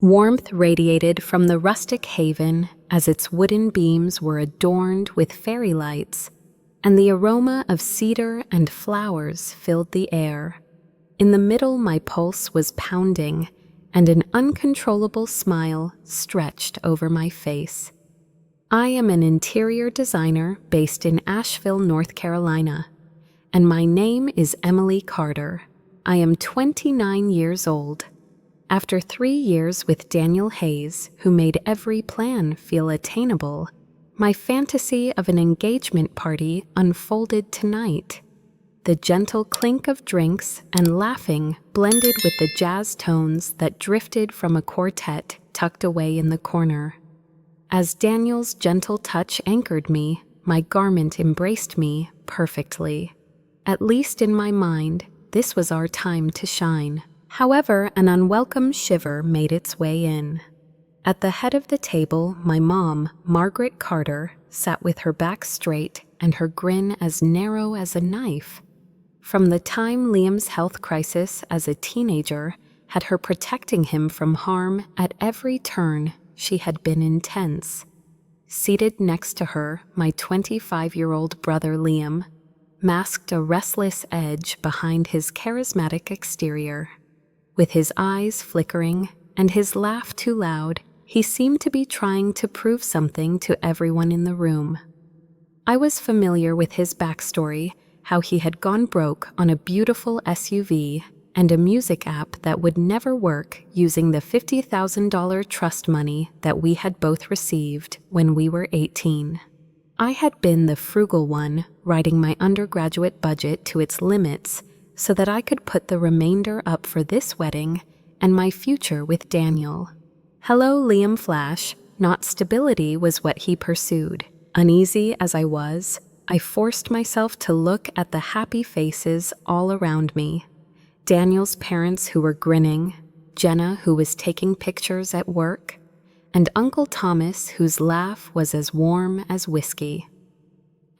Warmth radiated from the rustic haven as its wooden beams were adorned with fairy lights, and the aroma of cedar and flowers filled the air. In the middle, my pulse was pounding, and an uncontrollable smile stretched over my face. I am an interior designer based in Asheville, North Carolina, and my name is Emily Carter. I am 29 years old. After 3 years with Daniel Hayes, who made every plan feel attainable, my fantasy of an engagement party unfolded tonight. The gentle clink of drinks and laughing blended with the jazz tones that drifted from a quartet tucked away in the corner. As Daniel's gentle touch anchored me, my garment embraced me perfectly. At least in my mind, this was our time to shine. However, an unwelcome shiver made its way in. At the head of the table, my mom, Margaret Carter, sat with her back straight and her grin as narrow as a knife. From the time Liam's health crisis as a teenager had her protecting him from harm at every turn, she had been intense. Seated next to her, my 25-year-old brother Liam masked a restless edge behind his charismatic exterior. With his eyes flickering and his laugh too loud, he seemed to be trying to prove something to everyone in the room. I was familiar with his backstory, how he had gone broke on a beautiful SUV and a music app that would never work using the $50,000 trust money that we had both received when we were 18. I had been the frugal one, writing my undergraduate budget to its limits so that I could put the remainder up for this wedding and my future with Daniel. Hello, Liam Flash. Not stability was what he pursued. Uneasy as I was, I forced myself to look at the happy faces all around me. Daniel's parents who were grinning, Jenna who was taking pictures at work, and Uncle Thomas whose laugh was as warm as whiskey.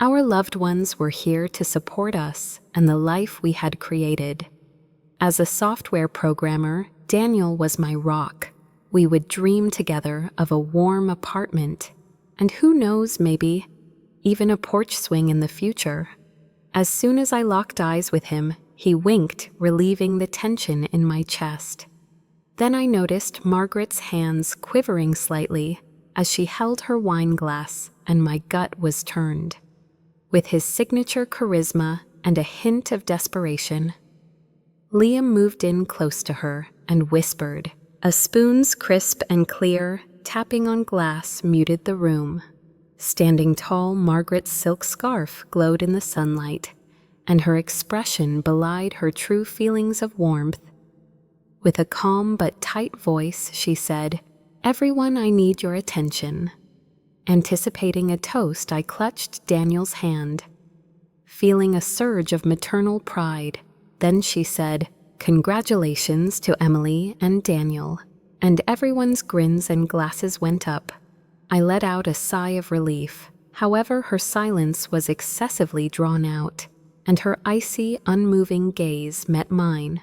Our loved ones were here to support us and the life we had created. As a software programmer, Daniel was my rock. We would dream together of a warm apartment, and who knows, maybe even a porch swing in the future. As soon as I locked eyes with him, he winked, relieving the tension in my chest. Then I noticed Margaret's hands quivering slightly as she held her wine glass, and my gut was turned. With his signature charisma and a hint of desperation, Liam moved in close to her and whispered. A spoon's crisp and clear tapping on glass muted the room. Standing tall, Margaret's silk scarf glowed in the sunlight, and her expression belied her true feelings of warmth. With a calm but tight voice, she said, "Everyone, I need your attention." Anticipating a toast, I clutched Daniel's hand, feeling a surge of maternal pride. Then she said, "Congratulations to Emily and Daniel," and everyone's grins and glasses went up. I let out a sigh of relief. However, her silence was excessively drawn out, and her icy, unmoving gaze met mine.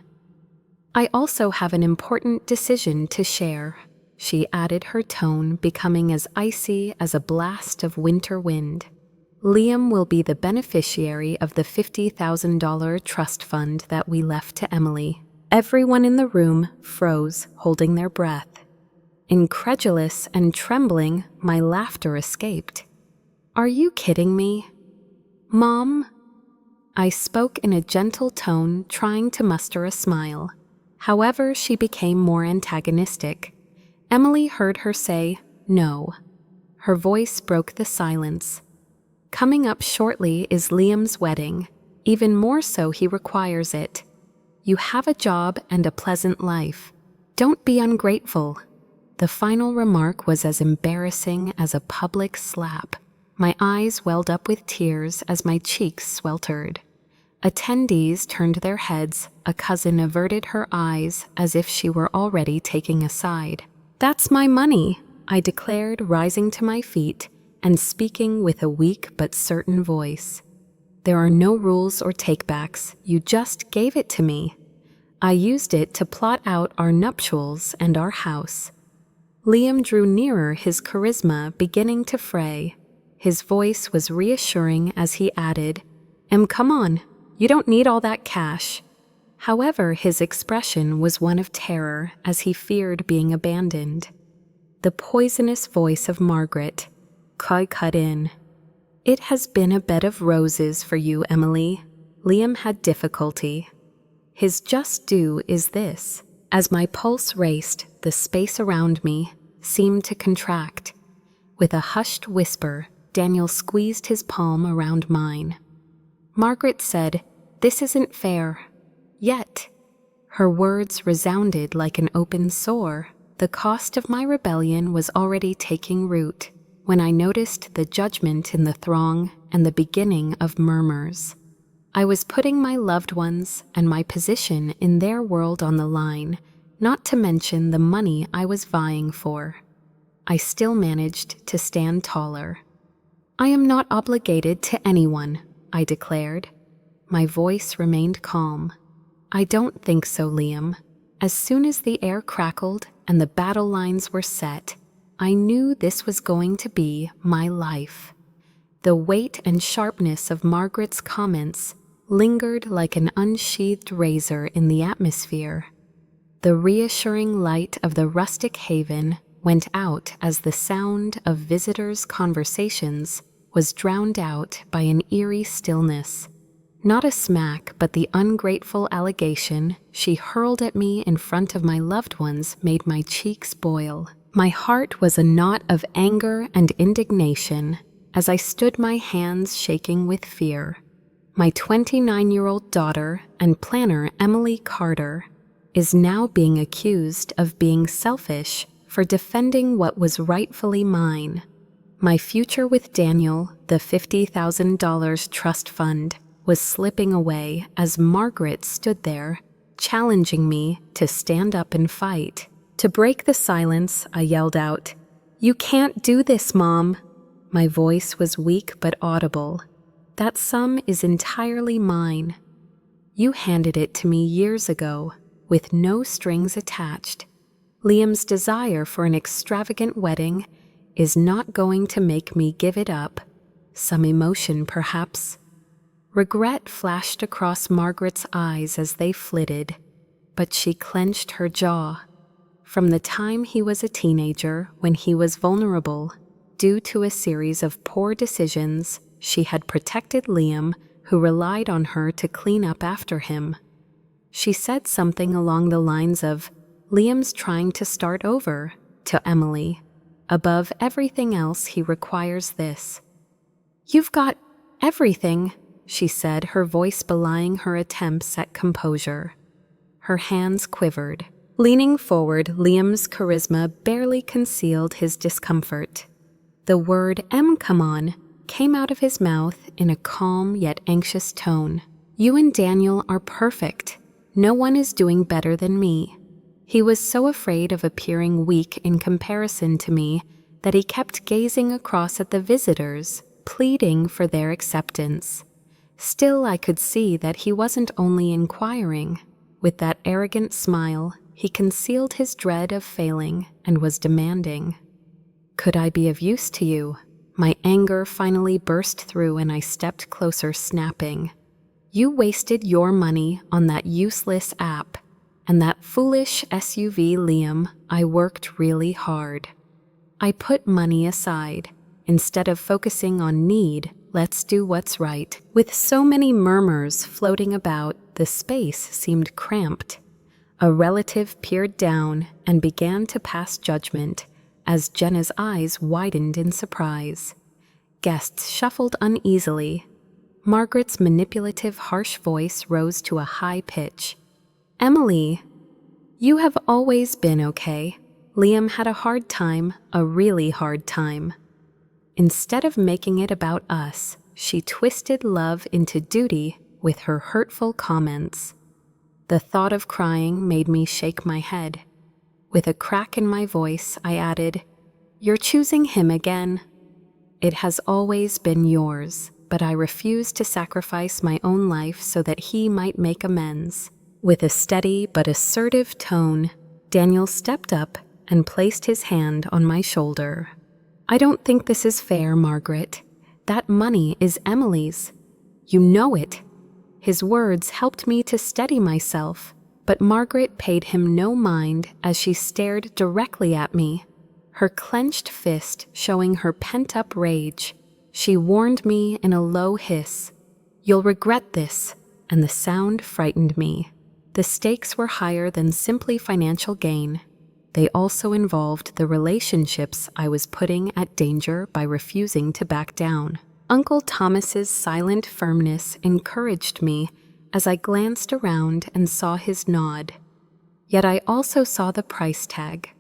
"I also have an important decision to share," she added, her tone becoming as icy as a blast of winter wind. "Liam will be the beneficiary of the $50,000 trust fund that we left to Emily." Everyone in the room froze, holding their breath. Incredulous and trembling, my laughter escaped. "Are you kidding me?" "Mom?" I spoke in a gentle tone, trying to muster a smile. However, she became more antagonistic. Emily heard her say, "No." Her voice broke the silence. "Coming up shortly is Liam's wedding. Even more so, he requires it. You have a job and a pleasant life. Don't be ungrateful." The final remark was as embarrassing as a public slap. My eyes welled up with tears as my cheeks sweltered. Attendees turned their heads. A cousin averted her eyes as if she were already taking a side. "That's my money," I declared, rising to my feet and speaking with a weak but certain voice. "There are no rules or takebacks. You just gave it to me. I used it to plot out our nuptials and our house. Liam drew nearer, his charisma beginning to fray. His voice was reassuring as he added, Come on, you don't need all that cash." However, his expression was one of terror as he feared being abandoned. The poisonous voice of Margaret cut in. "It has been a bed of roses for you, Emily." Liam had difficulty. His just due is this. As my pulse raced, the space around me seemed to contract. With a hushed whisper, Daniel squeezed his palm around mine. Margaret said, "This isn't fair." Yet, her words resounded like an open sore. The cost of my rebellion was already taking root when I noticed the judgment in the throng and the beginning of murmurs. I was putting my loved ones and my position in their world on the line, not to mention the money I was vying for. I still managed to stand taller. "I am not obligated to anyone," I declared. My voice remained calm. "I don't think so, Liam." As soon as the air crackled and the battle lines were set, I knew this was going to be my life. The weight and sharpness of Margaret's comments lingered like an unsheathed razor in the atmosphere. The reassuring light of the rustic haven went out as the sound of visitors' conversations was drowned out by an eerie stillness. Not a smack, but the ungrateful allegation she hurled at me in front of my loved ones made my cheeks boil. My heart was a knot of anger and indignation as I stood, my hands shaking with fear. My 29-year-old daughter and planner, Emily Carter, is now being accused of being selfish for defending what was rightfully mine. My future with Daniel, the $50,000 trust fund, was slipping away as Margaret stood there, challenging me to stand up and fight. To break the silence, I yelled out, "You can't do this, Mom." My voice was weak but audible. "That sum is entirely mine. You handed it to me years ago, with no strings attached. Liam's desire for an extravagant wedding is not going to make me give it up. Some emotion, perhaps." Regret flashed across Margaret's eyes as they flitted, but she clenched her jaw. From the time he was a teenager, when he was vulnerable, due to a series of poor decisions, she had protected Liam, who relied on her to clean up after him. She said something along the lines of, "Liam's trying to start over," to Emily. "Above everything else, he requires this." "You've got everything," she said, her voice belying her attempts at composure. Her hands quivered. Leaning forward, Liam's charisma barely concealed his discomfort. The word come on came out of his mouth in a calm yet anxious tone. "You and Daniel are perfect. No one is doing better than me." He was so afraid of appearing weak in comparison to me that he kept gazing across at the visitors, pleading for their acceptance. Still, I could see that he wasn't only inquiring. With that arrogant smile, he concealed his dread of failing and was demanding. "Could I be of use to you?" My anger finally burst through and I stepped closer, snapping. "You wasted your money on that useless app and that foolish SUV, Liam. I worked really hard. I put money aside. Instead of focusing on need, let's do what's right." With so many murmurs floating about, the space seemed cramped. A relative peered down and began to pass judgment as Jenna's eyes widened in surprise. Guests shuffled uneasily. Margaret's manipulative, harsh voice rose to a high pitch. "Emily, you have always been okay. Liam had a hard time, a really hard time." Instead of making it about us, she twisted love into duty with her hurtful comments. The thought of crying made me shake my head. With a crack in my voice, I added, "You're choosing him again." "It has always been yours, but I refuse to sacrifice my own life so that he might make amends." With a steady but assertive tone, Daniel stepped up and placed his hand on my shoulder. "I don't think this is fair, Margaret. That money is Emily's. You know it." His words helped me to steady myself, but Margaret paid him no mind as she stared directly at me, her clenched fist showing her pent-up rage. She warned me in a low hiss, "You'll regret this," and the sound frightened me. The stakes were higher than simply financial gain. They also involved the relationships I was putting at danger by refusing to back down. Uncle Thomas's silent firmness encouraged me as I glanced around and saw his nod. Yet I also saw the price tag.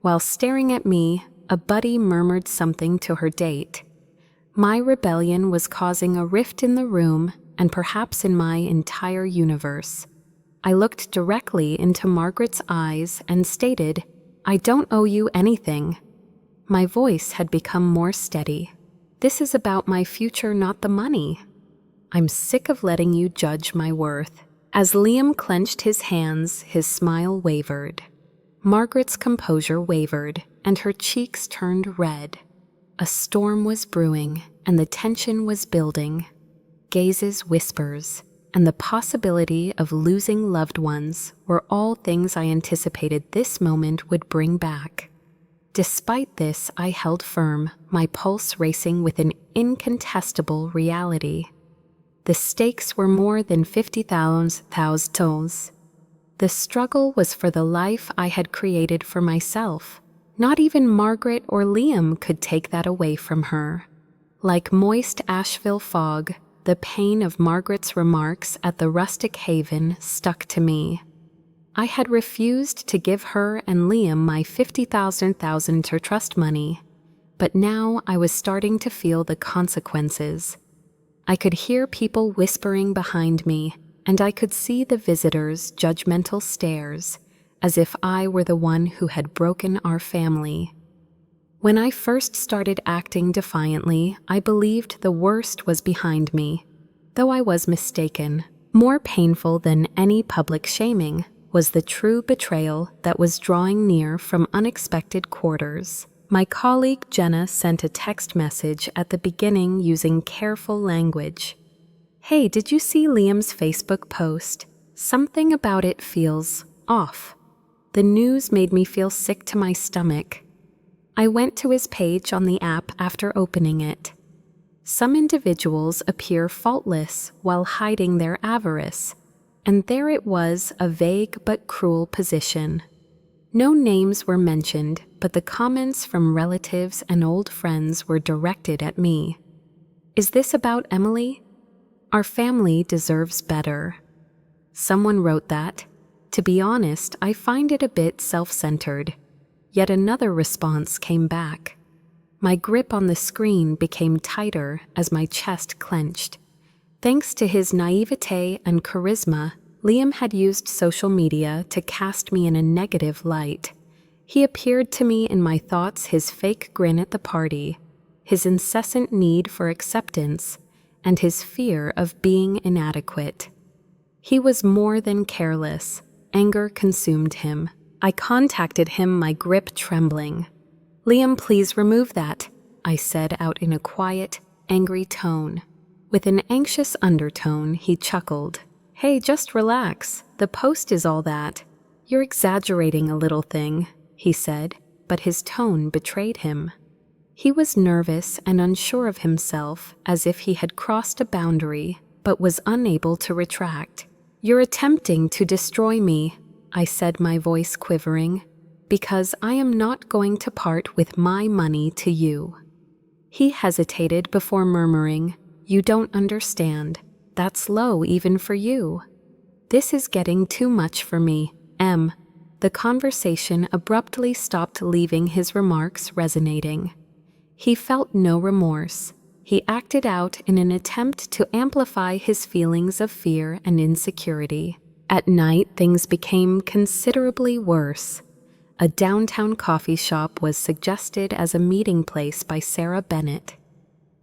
While staring at me, a buddy murmured something to her date. My rebellion was causing a rift in the room and perhaps in my entire universe. I looked directly into Margaret's eyes and stated, "I don't owe you anything." My voice had become more steady. "This is about my future, not the money. I'm sick of letting you judge my worth." As Liam clenched his hands, his smile wavered. Margaret's composure wavered, and her cheeks turned red. A storm was brewing, and the tension was building. Gazes, whispers, and the possibility of losing loved ones were all things I anticipated this moment would bring back. Despite this, I held firm, my pulse racing with an incontestable reality. The stakes were more than $50,000. The struggle was for the life I had created for myself. Not even Margaret or Liam could take that away from her. Like moist Asheville fog, the pain of Margaret's remarks at the rustic haven stuck to me. I had refused to give her and Liam my $50,000 to trust money, but now I was starting to feel the consequences. I could hear people whispering behind me, and I could see the visitors' judgmental stares, as if I were the one who had broken our family. When I first started acting defiantly, I believed the worst was behind me, though I was mistaken. More painful than any public shaming was the true betrayal that was drawing near from unexpected quarters. My colleague Jenna sent a text message at the beginning using careful language. "Hey, did you see Liam's Facebook post? Something about it feels off." The news made me feel sick to my stomach. I went to his page on the app after opening it. Some individuals appear faultless while hiding their avarice, and there it was, a vague but cruel position. No names were mentioned, but the comments from relatives and old friends were directed at me. "Is this about Emily? Our family deserves better." Someone wrote that. To be honest, I find it a bit self-centered. Yet another response came back. My grip on the screen became tighter as my chest clenched. Thanks to his naivete and charisma, Liam had used social media to cast me in a negative light. He appeared to me in my thoughts, his fake grin at the party, his incessant need for acceptance, and his fear of being inadequate. He was more than careless. Anger consumed him. I contacted him, my grip trembling. "Liam, please remove that," I said out in a quiet, angry tone. With an anxious undertone, he chuckled. "Hey, just relax. The post is all that. You're exaggerating a little thing," he said, but his tone betrayed him. He was nervous and unsure of himself, as if he had crossed a boundary, but was unable to retract. "You're attempting to destroy me," I said, my voice quivering, "because I am not going to part with my money to you." He hesitated before murmuring, "You don't understand. That's low even for you." "This is getting too much for me, Em." The conversation abruptly stopped, leaving his remarks resonating. He felt no remorse. He acted out in an attempt to amplify his feelings of fear and insecurity. At night, things became considerably worse. A downtown coffee shop was suggested as a meeting place by Sarah Bennett,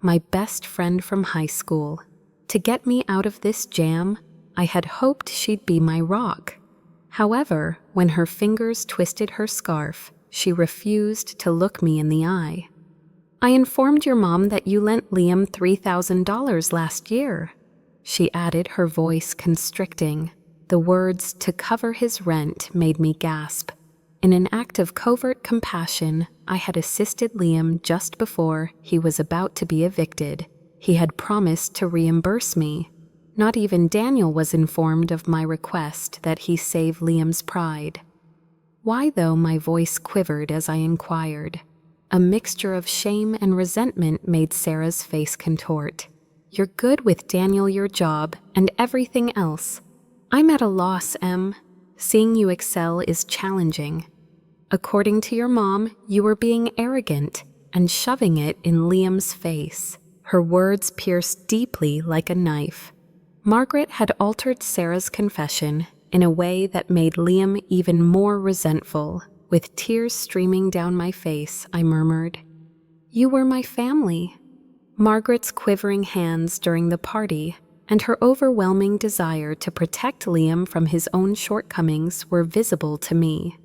my best friend from high school. To get me out of this jam, I had hoped she'd be my rock. However, when her fingers twisted her scarf, She refused to look me in the eye. "I informed your mom that you lent Liam $3,000 last year," she added, her voice constricting. The words "to cover his rent" made me gasp. In an act of covert compassion, I had assisted Liam just before he was about to be evicted. He had promised to reimburse me. Not even Daniel was informed of my request that he save Liam's pride. Why, though? My voice quivered as I inquired. A mixture of shame and resentment made Sarah's face contort. "You're good with Daniel, your job, and everything else. I'm at a loss, Em. Seeing you excel is challenging. According to your mom, you were being arrogant and shoving it in Liam's face." Her words pierced deeply like a knife. Margaret had altered Sarah's confession in a way that made Liam even more resentful. With tears streaming down my face, I murmured, "You were my family." Margaret's quivering hands during the party and her overwhelming desire to protect Liam from his own shortcomings were visible to me.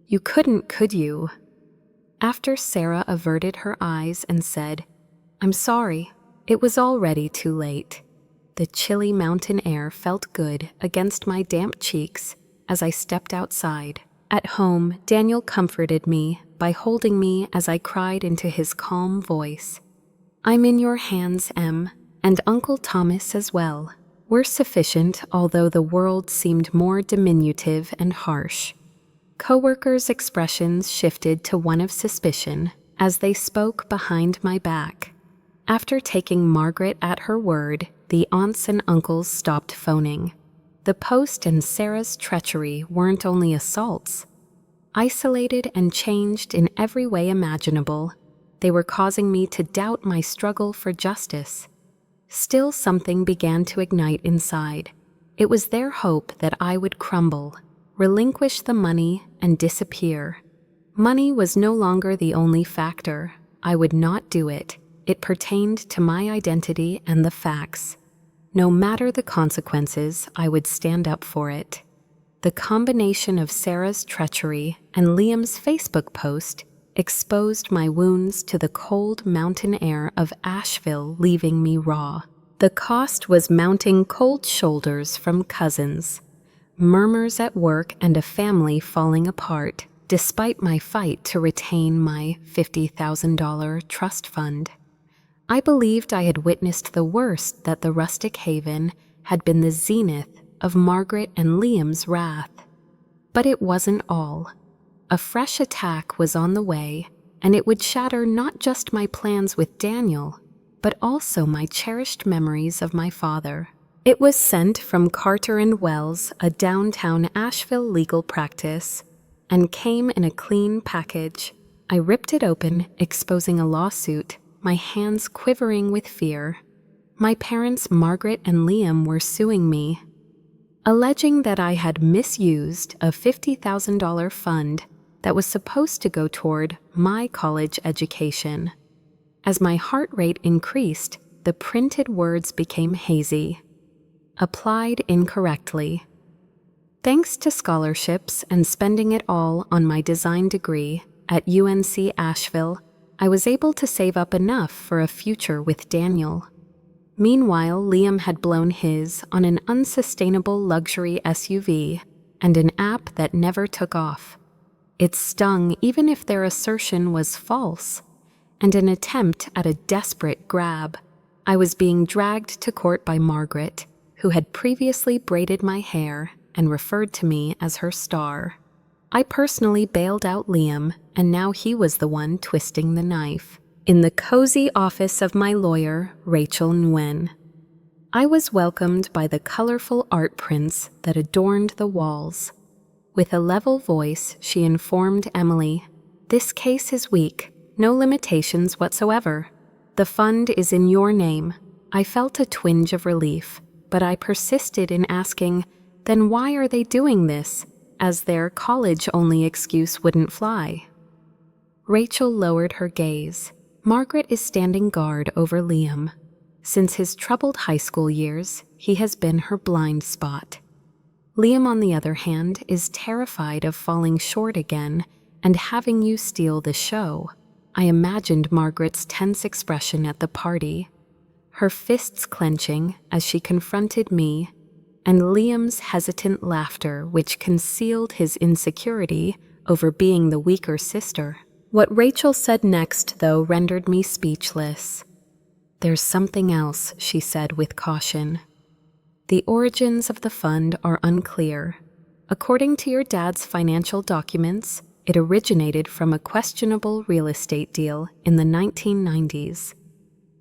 "You couldn't, could you?" After Sarah averted her eyes and said, "I'm sorry," it was already too late. The chilly mountain air felt good against my damp cheeks as I stepped outside. At home, Daniel comforted me by holding me as I cried into his calm voice. "I'm in your hands, Em, and Uncle Thomas as well. We're sufficient, although the world seemed more diminutive and harsh." Coworkers' expressions shifted to one of suspicion as they spoke behind my back. After taking Margaret at her word, the aunts and uncles stopped phoning. The Post and Sarah's treachery weren't only assaults. Isolated and changed in every way imaginable, they were causing me to doubt my struggle for justice. Still, something began to ignite inside. It was their hope that I would crumble, relinquish the money, and disappear. Money was no longer the only factor. I would not do it. It pertained to my identity and the facts. No matter the consequences, I would stand up for it. The combination of Sarah's treachery and Liam's Facebook post exposed my wounds to the cold mountain air of Asheville, leaving me raw. The cost was mounting cold shoulders from cousins, murmurs at work, and a family falling apart, despite my fight to retain my $50,000 trust fund. I believed I had witnessed the worst, that the rustic haven had been the zenith of Margaret and Liam's wrath. But it wasn't all. A fresh attack was on the way, and it would shatter not just my plans with Daniel, but also my cherished memories of my father. It was sent from Carter and Wells, a downtown Asheville legal practice, and came in a clean package. I ripped it open, exposing a lawsuit, my hands quivering with fear. My parents, Margaret and Liam, were suing me, alleging that I had misused a $50,000 fund that was supposed to go toward my college education. As my heart rate increased, the printed words became hazy. Applied incorrectly. Thanks to scholarships and spending it all on my design degree at UNC Asheville, I was able to save up enough for a future with Daniel. Meanwhile, Liam had blown his on an unsustainable luxury SUV and an app that never took off. It stung even if their assertion was false, and an attempt at a desperate grab. I was being dragged to court by Margaret, who had previously braided my hair and referred to me as her star. I personally bailed out Liam, and now he was the one twisting the knife. In the cozy office of my lawyer, Rachel Nguyen, I was welcomed by the colorful art prints that adorned the walls. With a level voice, she informed Emily, "This case is weak, no limitations whatsoever. The fund is in your name." I felt a twinge of relief, but I persisted in asking, "Then why are they doing this?" as their college-only excuse wouldn't fly. Rachel lowered her gaze. Margaret is standing guard over Liam. Since his troubled high school years, he has been her blind spot. Liam, on the other hand, is terrified of falling short again and having you steal the show. I imagined Margaret's tense expression at the party, her fists clenching as she confronted me, and Liam's hesitant laughter which concealed his insecurity over being the weaker sister. What Rachel said next, though, rendered me speechless. "There's something else," she said with caution. "The origins of the fund are unclear. According to your dad's financial documents, it originated from a questionable real estate deal in the 1990s.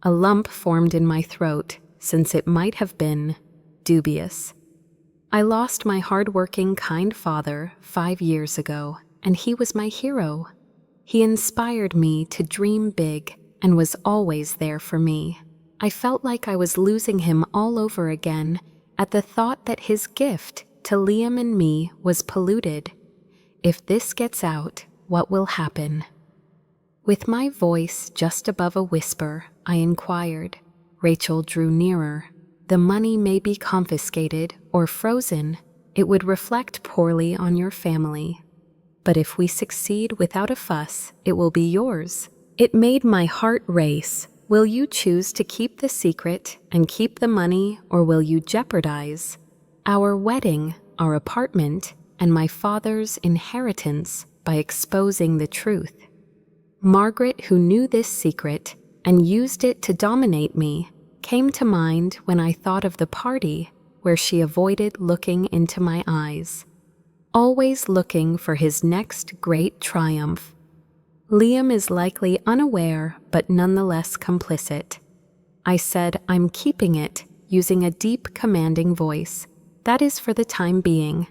A lump formed in my throat, since it might have been dubious. I lost my hard-working, kind father 5 years ago, and he was my hero. He inspired me to dream big and was always there for me. I felt like I was losing him all over again at the thought that his gift to Liam and me was polluted. If this gets out, what will happen?" With my voice just above a whisper, I inquired. Rachel drew nearer. "The money may be confiscated or frozen. It would reflect poorly on your family. But if we succeed without a fuss, it will be yours." It made my heart race. Will you choose to keep the secret and keep the money, or will you jeopardize our wedding, our apartment, and my father's inheritance by exposing the truth? Margaret, who knew this secret and used it to dominate me, came to mind when I thought of the party where she avoided looking into my eyes, always looking for his next great triumph. Liam is likely unaware but nonetheless complicit. I said, "I'm keeping it," using a deep, commanding voice. "That is for the time being.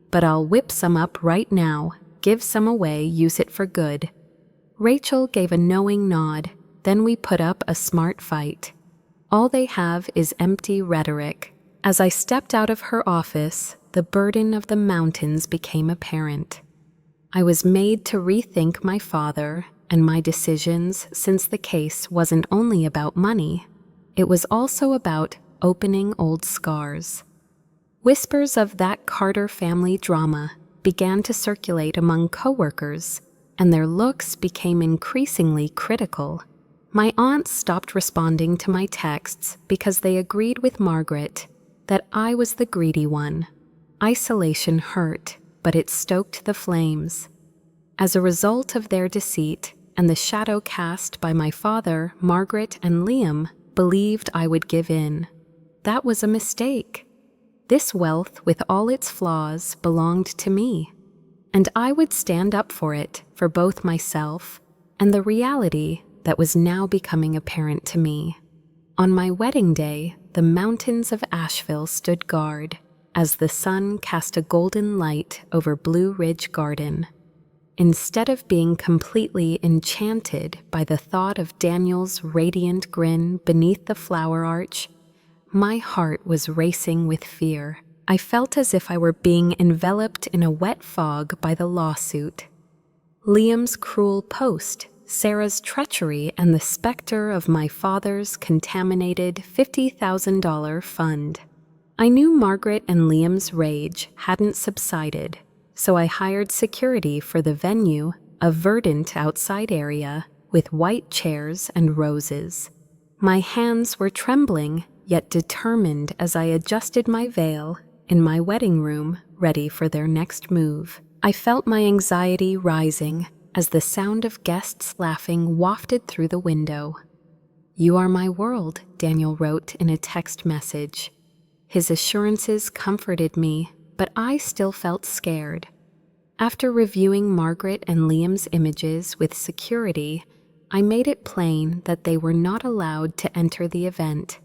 But I'll whip some up right now, give some away, use it for good." Rachel gave a knowing nod, then we put up a smart fight. All they have is empty rhetoric. As I stepped out of her office, the burden of the mountains became apparent. I was made to rethink my father and my decisions, since the case wasn't only about money, it was also about opening old scars. Whispers of that Carter family drama began to circulate among coworkers, and their looks became increasingly critical. My aunts stopped responding to my texts because they agreed with Margaret that I was the greedy one. Isolation hurt, but it stoked the flames. As a result of their deceit and the shadow cast by my father, Margaret and Liam believed I would give in. That was a mistake. This wealth, with all its flaws, belonged to me, and I would stand up for it, for both myself and the reality that was now becoming apparent to me. On my wedding day, the mountains of Asheville stood guard as the sun cast a golden light over Blue Ridge Garden. Instead of being completely enchanted by the thought of Daniel's radiant grin beneath the flower arch, my heart was racing with fear. I felt as if I were being enveloped in a wet fog by the lawsuit. Liam's cruel post, Sarah's treachery, and the specter of my father's contaminated $50,000 fund. I knew Margaret and Liam's rage hadn't subsided, so I hired security for the venue, a verdant outside area with white chairs and roses. My hands were trembling, yet determined, as I adjusted my veil in my wedding room, ready for their next move. I felt my anxiety rising as the sound of guests laughing wafted through the window. "You are my world," Daniel wrote in a text message. His assurances comforted me, but I still felt scared. After reviewing Margaret and Liam's images with security, I made it plain that they were not allowed to enter the event.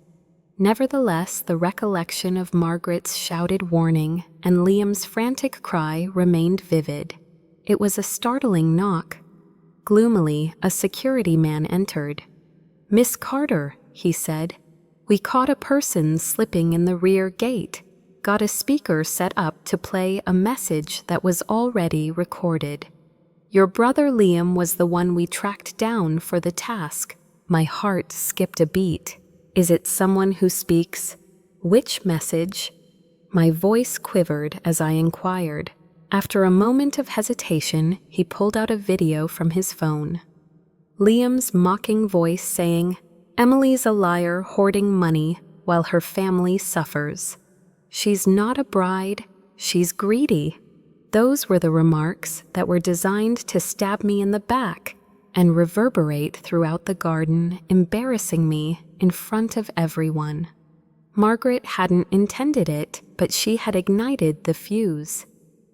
Nevertheless, the recollection of Margaret's shouted warning and Liam's frantic cry remained vivid. It was a startling knock. Gloomily, a security man entered. "Miss Carter," he said, "we caught a person slipping in the rear gate. Got a speaker set up to play a message that was already recorded. Your brother Liam was the one we tracked down for the task." My heart skipped a beat. "Is it someone who speaks? Which message?" My voice quivered as I inquired. After a moment of hesitation, he pulled out a video from his phone. Liam's mocking voice saying, "Emily's a liar hoarding money while her family suffers. She's not a bride, she's greedy." Those were the remarks that were designed to stab me in the back and reverberate throughout the garden, embarrassing me in front of everyone. Margaret hadn't intended it, but she had ignited the fuse.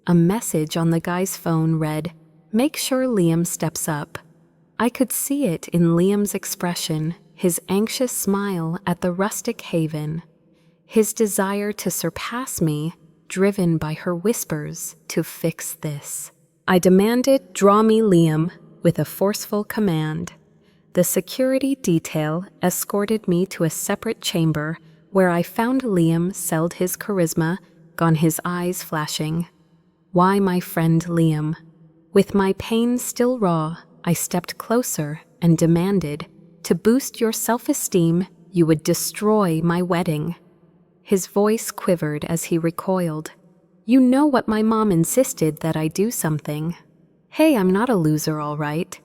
A message on the guy's phone read, "Make sure Liam steps up." I could see it in Liam's expression, his anxious smile at the rustic haven, his desire to surpass me, driven by her whispers to fix this. I demanded, "Draw me Liam," with a forceful command. The security detail escorted me to a separate chamber where I found Liam selled his charisma, gone his eyes flashing. Why my friend Liam? With my pain still raw, I stepped closer and demanded, "To boost your self-esteem, you would destroy my wedding." His voice quivered as he recoiled. "You know what my mom insisted that I do something. Hey, I'm not a loser, all right."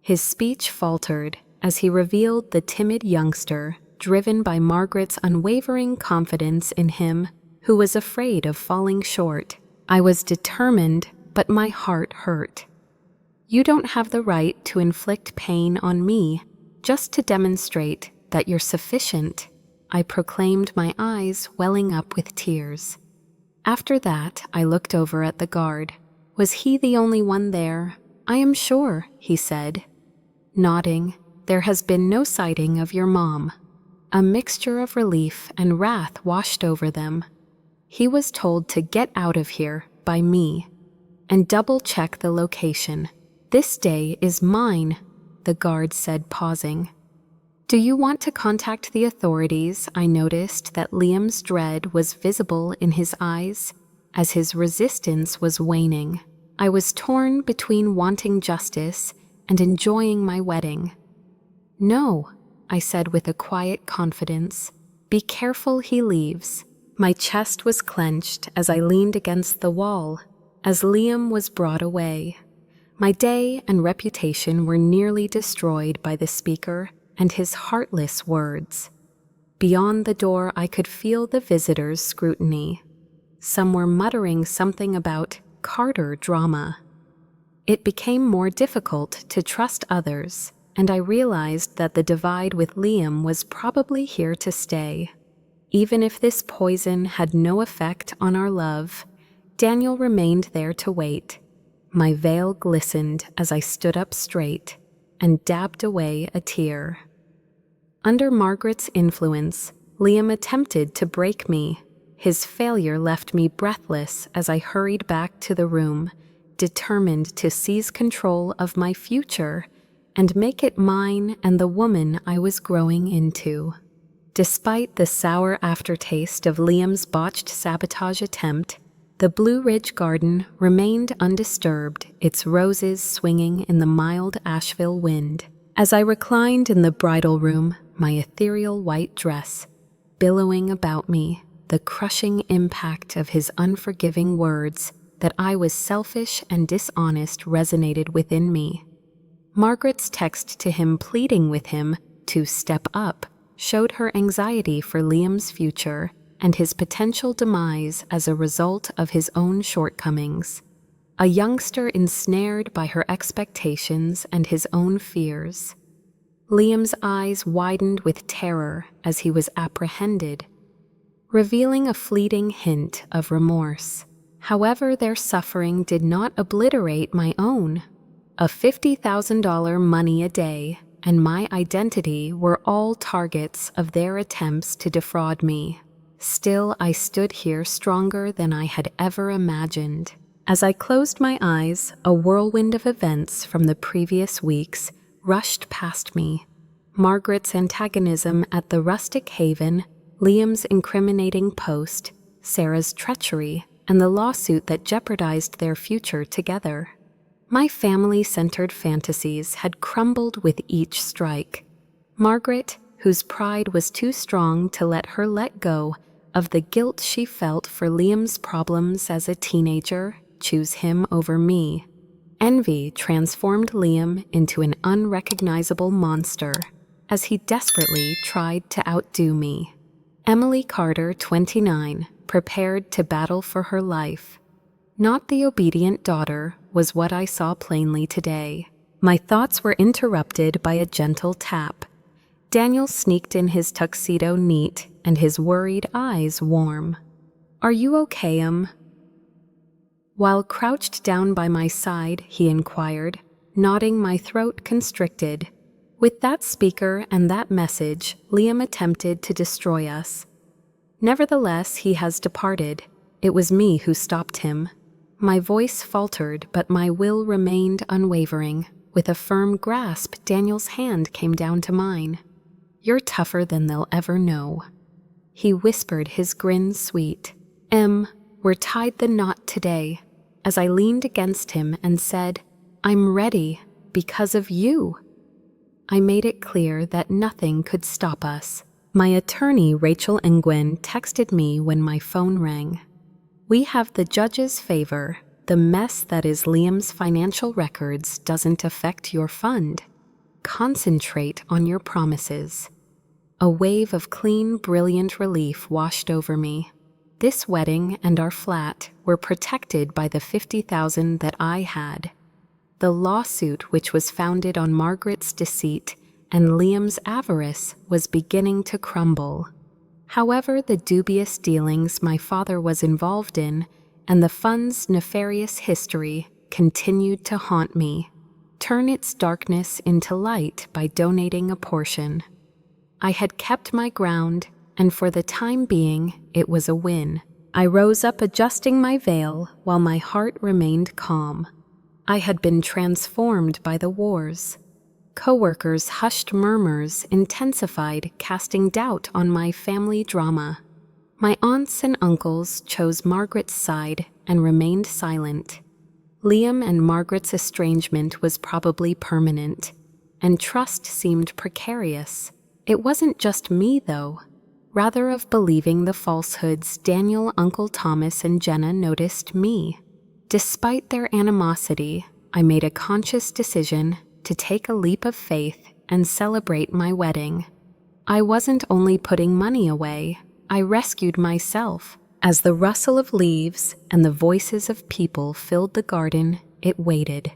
His speech faltered as he revealed the timid youngster, driven by Margaret's unwavering confidence in him, who was afraid of falling short. I was determined, but my heart hurt. "You don't have the right to inflict pain on me just to demonstrate that you're sufficient," I proclaimed, my eyes welling up with tears. After that, I looked over at the guard. Was he the only one there? "I am sure," he said. Nodding, "There has been no sighting of your mom." A mixture of relief and wrath washed over them. He was told to get out of here by me and double-check the location. "This day is mine," the guard said, pausing. "Do you want to contact the authorities?" I noticed that Liam's dread was visible in his eyes as his resistance was waning. I was torn between wanting justice and enjoying my wedding. "No," I said with a quiet confidence. "Be careful he leaves." My chest was clenched as I leaned against the wall as Liam was brought away. My day and reputation were nearly destroyed by the speaker and his heartless words. Beyond the door, I could feel the visitors' scrutiny. Some were muttering something about Carter drama. It became more difficult to trust others, and I realized that the divide with Liam was probably here to stay. Even if this poison had no effect on our love, Daniel remained there to wait. My veil glistened as I stood up straight and dabbed away a tear. Under Margaret's influence, Liam attempted to break me. His failure left me breathless as I hurried back to the room, determined to seize control of my future and make it mine and the woman I was growing into. Despite the sour aftertaste of Liam's botched sabotage attempt, the Blue Ridge garden remained undisturbed, its roses swinging in the mild Asheville wind. As I reclined in the bridal room, my ethereal white dress billowing about me, the crushing impact of his unforgiving words that I was selfish and dishonest resonated within me. Margaret's text to him pleading with him to step up showed her anxiety for Liam's future and his potential demise as a result of his own shortcomings. A youngster ensnared by her expectations and his own fears. Liam's eyes widened with terror as he was apprehended, revealing a fleeting hint of remorse. However, their suffering did not obliterate my own. A $50,000 money a day and my identity were all targets of their attempts to defraud me. Still, I stood here stronger than I had ever imagined. As I closed my eyes, a whirlwind of events from the previous weeks rushed past me. Margaret's antagonism at the rustic haven, Liam's incriminating post, Sarah's treachery, and the lawsuit that jeopardized their future together. My family-centered fantasies had crumbled with each strike. Margaret, whose pride was too strong to let her let go of the guilt she felt for Liam's problems as a teenager, choose him over me. Envy transformed Liam into an unrecognizable monster as he desperately tried to outdo me. Emily Carter, 29, prepared to battle for her life. Not the obedient daughter was what I saw plainly today. My thoughts were interrupted by a gentle tap. Daniel sneaked in his tuxedo neat and his worried eyes warm. "Are you okay, While crouched down by my side, he inquired, nodding, my throat constricted. With that speaker and that message, Liam attempted to destroy us. Nevertheless, he has departed. It was me who stopped him. My voice faltered, but my will remained unwavering. With a firm grasp, Daniel's hand came down to mine. "You're tougher than they'll ever know." He whispered, his grin sweet. We're tied the knot today," as I leaned against him and said, "I'm ready, because of you." I made it clear that nothing could stop us. My attorney, Rachel Nguyen, texted me when my phone rang. "We have the judge's favor. The mess that is Liam's financial records doesn't affect your fund. Concentrate on your promises." A wave of clean, brilliant relief washed over me. This wedding and our flat were protected by the $50,000 that I had. The lawsuit, which was founded on Margaret's deceit and Liam's avarice, was beginning to crumble. However, the dubious dealings my father was involved in and the fund's nefarious history continued to haunt me. Turn its darkness into light by donating a portion. I had kept my ground, and for the time being, it was a win. I rose up, adjusting my veil, while my heart remained calm. I had been transformed by the wars. Coworkers' hushed murmurs intensified, casting doubt on my family drama. My aunts and uncles chose Margaret's side and remained silent. Liam and Margaret's estrangement was probably permanent, and trust seemed precarious. It wasn't just me, though. Rather of believing the falsehoods, Daniel, Uncle Thomas, and Jenna noticed me. Despite their animosity, I made a conscious decision to take a leap of faith and celebrate my wedding. I wasn't only putting money away, I rescued myself. As the rustle of leaves and the voices of people filled the garden, it waited.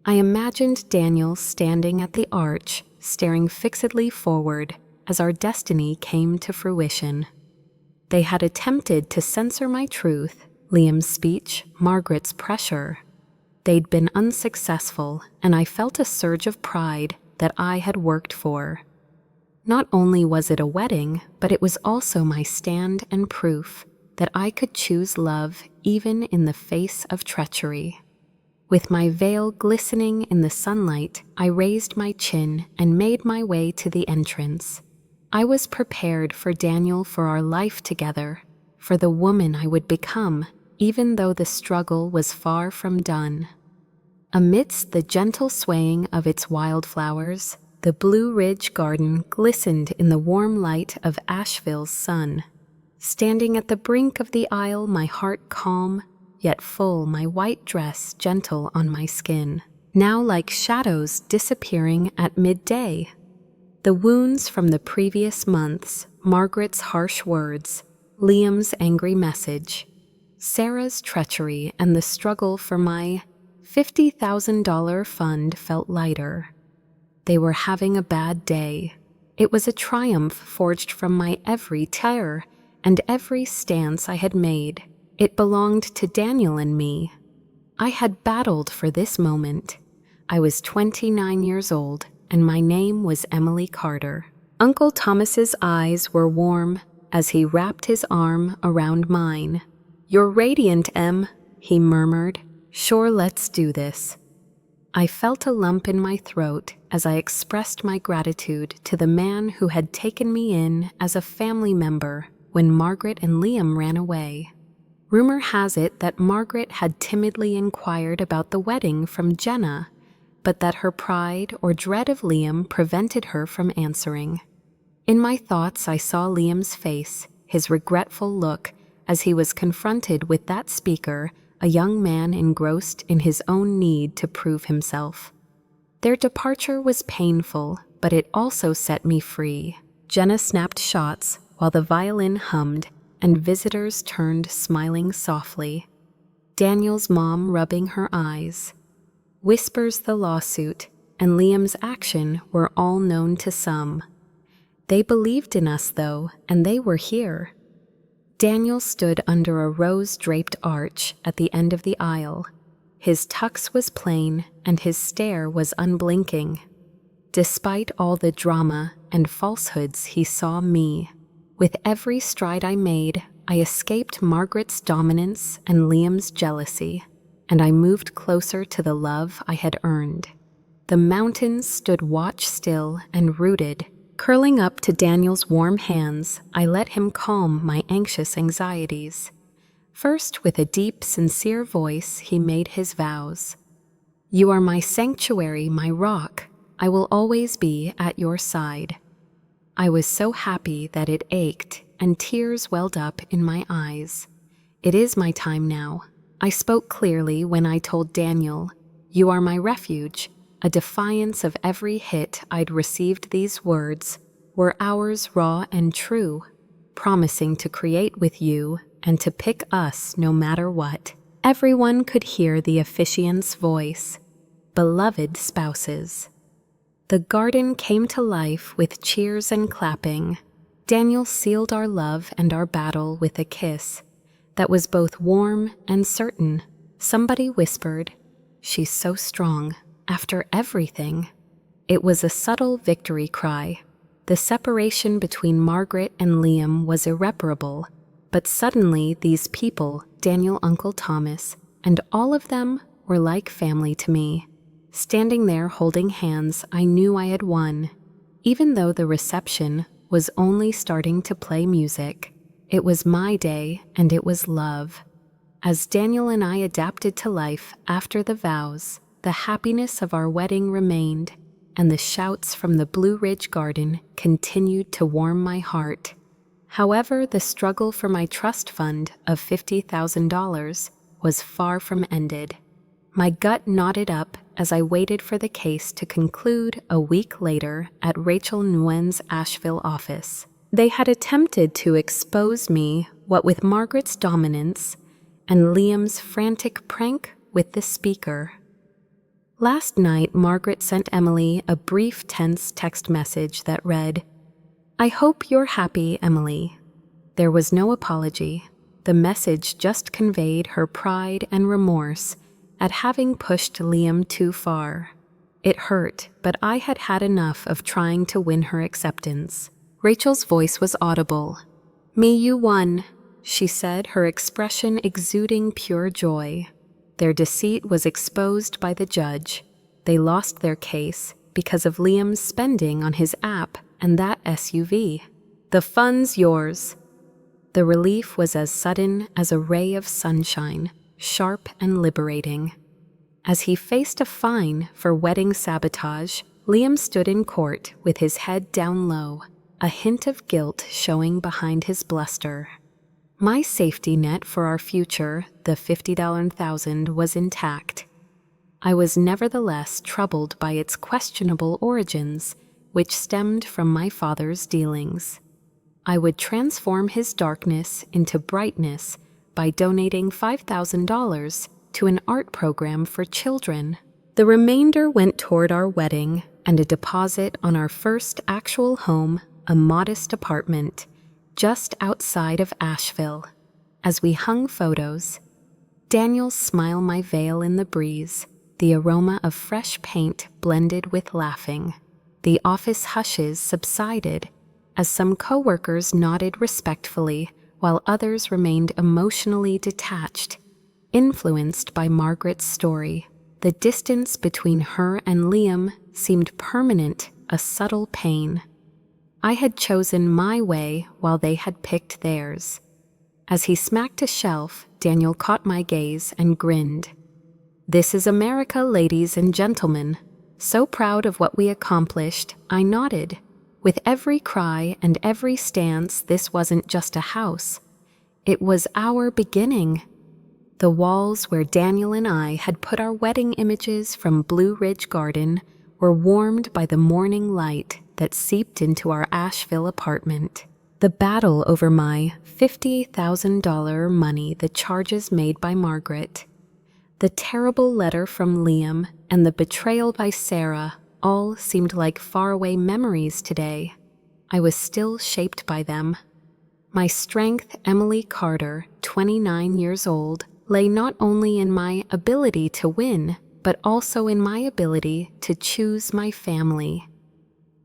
I imagined Daniel standing at the arch, staring fixedly forward as our destiny came to fruition. They had attempted to censor my truth, Liam's speech, Margaret's pressure. They'd been unsuccessful, and I felt a surge of pride that I had worked for. Not only was it a wedding, but it was also my stand and proof that I could choose love even in the face of treachery. With my veil glistening in the sunlight, I raised my chin and made my way to the entrance. I was prepared for Daniel, for our life together, for the woman I would become, even though the struggle was far from done. Amidst the gentle swaying of its wildflowers, the Blue Ridge garden glistened in the warm light of Asheville's sun. Standing at the brink of the aisle, my heart calm, yet full, my white dress gentle on my skin, now like shadows disappearing at midday. The wounds from the previous months, Margaret's harsh words, Liam's angry message, Sarah's treachery, and the struggle for my $50,000 fund felt lighter. They were having a bad day. It was a triumph forged from my every tear and every stance I had made. It belonged to Daniel and me. I had battled for this moment. I was 29 years old, and my name was Emily Carter. Uncle Thomas's eyes were warm as he wrapped his arm around mine. "You're radiant, Em," he murmured. "Sure, let's do this." I felt a lump in my throat as I expressed my gratitude to the man who had taken me in as a family member when Margaret and Liam ran away. Rumor has it that Margaret had timidly inquired about the wedding from Jenna, but that her pride or dread of Liam prevented her from answering. In my thoughts, I saw Liam's face, his regretful look, as he was confronted with that speaker a young man engrossed in his own need to prove himself. Their departure was painful, but it also set me free. Jenna snapped shots while the violin hummed and visitors turned smiling softly. Daniel's mom rubbing her eyes. Whispers the lawsuit and Liam's action were all known to some. They believed in us, though, and they were here. Daniel stood under a rose-draped arch at the end of the aisle. His tux was plain, and his stare was unblinking. Despite all the drama and falsehoods, he saw me. With every stride I made, I escaped Margaret's dominance and Liam's jealousy, and I moved closer to the love I had earned. The mountains stood watch still and rooted. Curling up to Daniel's warm hands, I let him calm my anxious anxieties. First, with a deep, sincere voice, he made his vows. "You are my sanctuary, my rock. I will always be at your side." I was so happy that it ached, and tears welled up in my eyes. "It is my time now." I spoke clearly when I told Daniel, "You are my refuge." A defiance of every hit I'd received. These words were ours, raw and true, promising to create with you and to pick us no matter what. Everyone could hear the officiant's voice. Beloved spouses. The garden came to life with cheers and clapping. Daniel sealed our love and our battle with a kiss that was both warm and certain. Somebody whispered, "She's so strong. After everything." It was a subtle victory cry. The separation between Margaret and Liam was irreparable, but suddenly these people, Daniel, Uncle Thomas, and all of them were like family to me. Standing there holding hands, I knew I had won. Even though the reception was only starting to play music, it was my day and it was love. As Daniel and I adapted to life after the vows, the happiness of our wedding remained, and the shouts from the Blue Ridge Garden continued to warm my heart. However, the struggle for my trust fund of $50,000 was far from ended. My gut knotted up as I waited for the case to conclude a week later at Rachel Nguyen's Asheville office. They had attempted to expose me, what with Margaret's dominance and Liam's frantic prank with the speaker. Last night, Margaret sent Emily a brief, tense text message that read, "I hope you're happy, Emily." There was no apology. The message just conveyed her pride and remorse at having pushed Liam too far. It hurt, but I had had enough of trying to win her acceptance. Rachel's voice was audible. "Me, you won," she said, her expression exuding pure joy. Their deceit was exposed by the judge. They lost their case because of Liam's spending on his app and that SUV. "The fund's yours." The relief was as sudden as a ray of sunshine, sharp and liberating. As he faced a fine for wedding sabotage, Liam stood in court with his head down low, a hint of guilt showing behind his bluster. My safety net for our future, the $50,000, was intact. I was nevertheless troubled by its questionable origins, which stemmed from my father's dealings. I would transform his darkness into brightness by donating $5,000 to an art program for children. The remainder went toward our wedding and a deposit on our first actual home, a modest apartment just outside of Asheville. As we hung photos, Daniel's smile my veil in the breeze, the aroma of fresh paint blended with laughing. The office hushes subsided as some coworkers nodded respectfully while others remained emotionally detached, influenced by Margaret's story. The distance between her and Liam seemed permanent, a subtle pain. I had chosen my way while they had picked theirs. As he smacked a shelf, Daniel caught my gaze and grinned. "This is America, ladies and gentlemen." So proud of what we accomplished, I nodded. With every cry and every stance, this wasn't just a house. It was our beginning. The walls where Daniel and I had put our wedding images from Blue Ridge Garden were warmed by the morning light that seeped into our Asheville apartment. The battle over my $50,000 money, the charges made by Margaret, the terrible letter from Liam, and the betrayal by Sarah all seemed like faraway memories today. I was still shaped by them. My strength, Emily Carter, 29 years old, lay not only in my ability to win, but also in my ability to choose my family.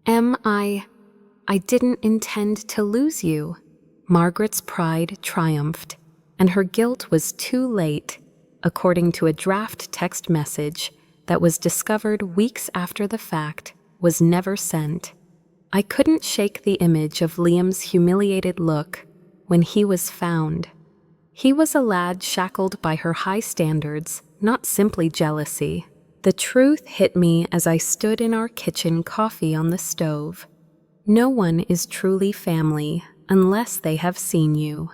I didn't intend to lose you. Margaret's pride triumphed, and her guilt was too late, according to a draft text message that was discovered weeks after the fact was never sent. I couldn't shake the image of Liam's humiliated look when he was found. He was a lad shackled by her high standards, not simply jealousy. The truth hit me as I stood in our kitchen, coffee on the stove. No one is truly family unless they have seen you.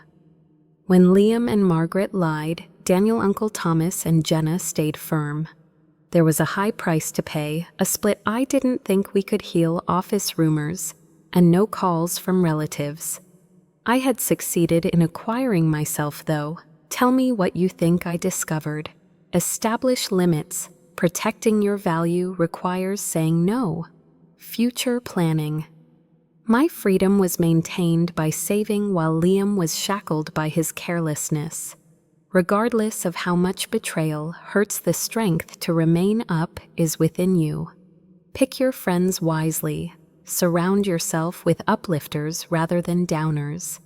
When Liam and Margaret lied, Daniel, Uncle Thomas, and Jenna stayed firm. There was a high price to pay, a split I didn't think we could heal, office rumors, and no calls from relatives. I had succeeded in acquiring myself, though. Tell me what you think I discovered. Establish limits. Protecting your value requires saying no. Future planning. My freedom was maintained by saving while Liam was shackled by his carelessness. Regardless of how much betrayal hurts, the strength to remain up is within you. Pick your friends wisely. Surround yourself with uplifters rather than downers.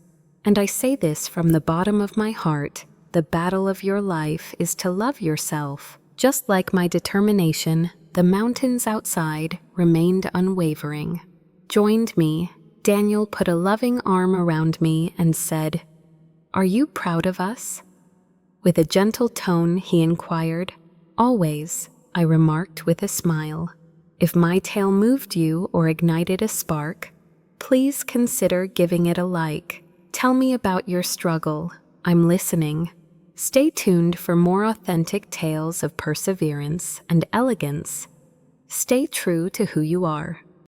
And I say this from the bottom of my heart, the battle of your life is to love yourself. Just like my determination, the mountains outside remained unwavering. Joined me, Daniel put a loving arm around me and said, "Are you proud of us?" With a gentle tone, he inquired. "Always," I remarked with a smile. "If my tale moved you or ignited a spark, please consider giving it a like. Tell me about your struggle. I'm listening." Stay tuned for more authentic tales of perseverance and elegance. Stay true to who you are.